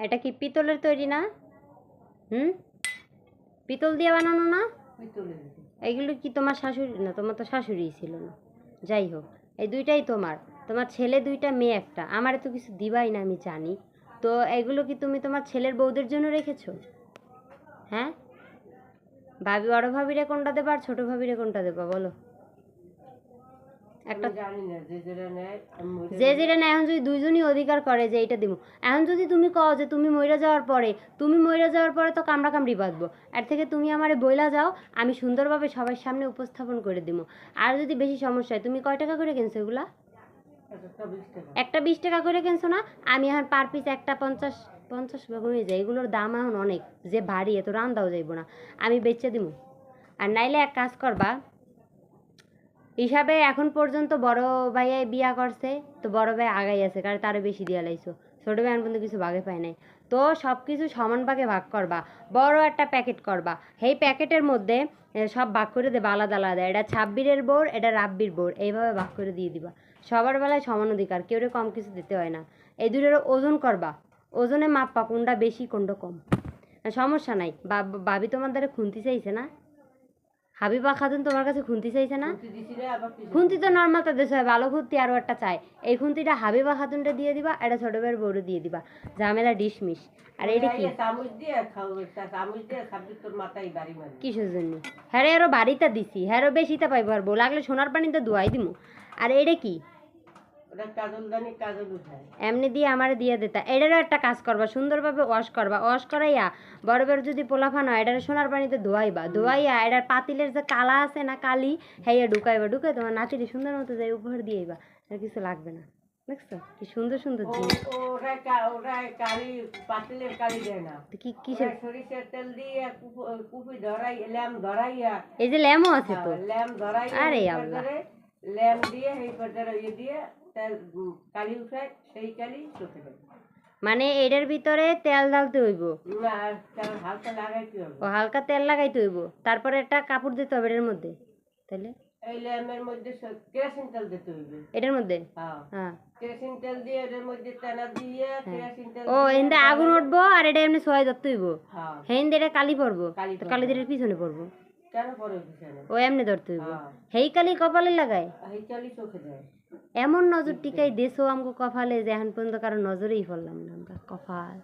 এটা কি পিতলের তৈরি না? পিতল দিয়ে বানানো না? এইগুলো কি তোমার শাশুড়ি? না, তোমার তো শাশুড়ি ছিল না। যাই হোক, এই দুইটাই তোমার। তোমার ছেলে দুইটা, মেয়ে একটা। আমারে তো কিছু দিবাই না, আমি জানি। তো এগুলো কি তুমি তোমার ছেলের বউদের জন্য রেখেছো? হ্যাঁ, ভাবি, বড় ভাবিরে কোনটা দেবা আর ছোট ভাবিরে কোনটা দেবা বলো? একটা যে যেটা নেয়, এখন যদি দুইজনই অধিকার করে যে এইটা দিব, এখন যদি তুমি কও যে তুমি মইরা যাওয়ার পরে তো কামড়া কামড়ি বাঁধবো, এর থেকে তুমি আমারে বইলা যাও, আমি সুন্দরভাবে সবার সামনে উপস্থাপন করে দিব। আর যদি বেশি সমস্যা হয়, তুমি কয় টাকা করে কিনছো এগুলা? একটা 20 টাকা করে কিনছো না? আমি এখন পার পিস একটা 50 কমে যায়। এগুলোর দাম এখন অনেক, যে ভারী, এত রান্দাও যাইব না, আমি বেচে দিব। আর নাইলে এক কাজ করবা, হিসাবে এখন পর্যন্ত বড় ভাইয়াই বিয়া করছে, তো বড় ভাই আগাই আছে, কারণ তারে বেশি দিয়া লাইছো। ছোট ভাই এখন পর্যন্ত কিছু ভাগে পায় নাই। তো সব কিছু সমান ভাগে ভাগ করবা। বড় একটা প্যাকেট করবা, সেই প্যাকেটের মধ্যে সব ভাগ করে দেবা আলাদা আলাদা। এটা 26-এর বোর, এটা রাব্বির বোর, এইভাবে ভাগ করে দিয়ে দিবা। সবার বেলায় সমান অধিকার, কেউ কম কিছু দিতে হয় না। এই দুটোর ওজন করবা, ওজনে মাপবা কোনটা বেশি কোনটা কম। সমস্যা নাই। ভাবি তোমার দ্বারা খুন্তি চাইছে না? হাবিবা খাতুন তোমার কাছে খুন্তি চাইছে না? খুন্তি তো নর্মাল তাদের চাই, ভালো খুন্তি আরও একটা চাই। এই খুন্তিটা হাবিবা খাতুনটা দিয়ে দিবা, এটা ছোট ভাইয়ের বউরে দিয়ে দিবা, ঝামেলা ডিশমিশ। আর এইটা কি কিসের জন্য? হ্যাঁ, আরো বাড়িটা দিছি, হ্যাঁ বেশিটা পাইবো, আর বউ লাগলে সোনার পানিতে ধোয়াই দিমু। আর এইটা কি এমনি দিয়ে আমার দিয়ে দিতা। এটারও একটা কাজ করবা, সুন্দরভাবে ওয়াশ করবা। ওয়াশ করাইয়া বড় বড় যদি পোলাফান হয়, এটার সোনার পানিতে ধোয়াইয়া এটার পাতিলের যে কালা আছে না, কালি, হ্যাঁ ঢুকাইবা। ঢুকাই তোমার নাতিটি সুন্দর মতো যাই উপহার দিয়েইবা। আর কিছু লাগবে না। দেখছো কি সুন্দর সুন্দর জিনিস। কিসের সরিষার তেল দিয়ে কুপি ধরাই, ল্যাম ধরাইয়া, এই যে ল্যামও আছে তো, ল্যাম ধরাই, আরে আল্লাহ, ল্যাম দিয়ে এই পর্যায়ে দিয়ে কালি উঠায়, সেই কালি চোখে দেয়। মানে এটার ভিতরে তেল ঢালতে হইব? না, হালকা লাগাইতে হবে। ও, হালকা তেল লাগাইতে হইব। তারপরে একটা কাপড় দিতে হবে এর মধ্যে, তাহলে এই ল্যামের মধ্যে কেরোসিন তেল দিতে হইবে এটার মধ্যে। হ্যাঁ, কেরোসিন তেল দিয়ে এর মধ্যে তেনা দিয়ে কেরোসিন তেল, ও এন্ডে আগুন উঠবো আর এটা এমনি সোয়া ধরতে হইব। হ্যাঁ, হেন এটা কালি পড়বো, তো কালি দিয়ে পিছনে পড়বো কেন? পড়ে পিছনে ও এমনি ধরতে হইব। হেই কালি কপালে লাগায়, হেই কালি চোখে দেয়। এমন নজর টিকাই দেছো আমগো কপালে যে এখন পর্যন্ত কারো নজরেই পড়লাম না আমরা। কপাল।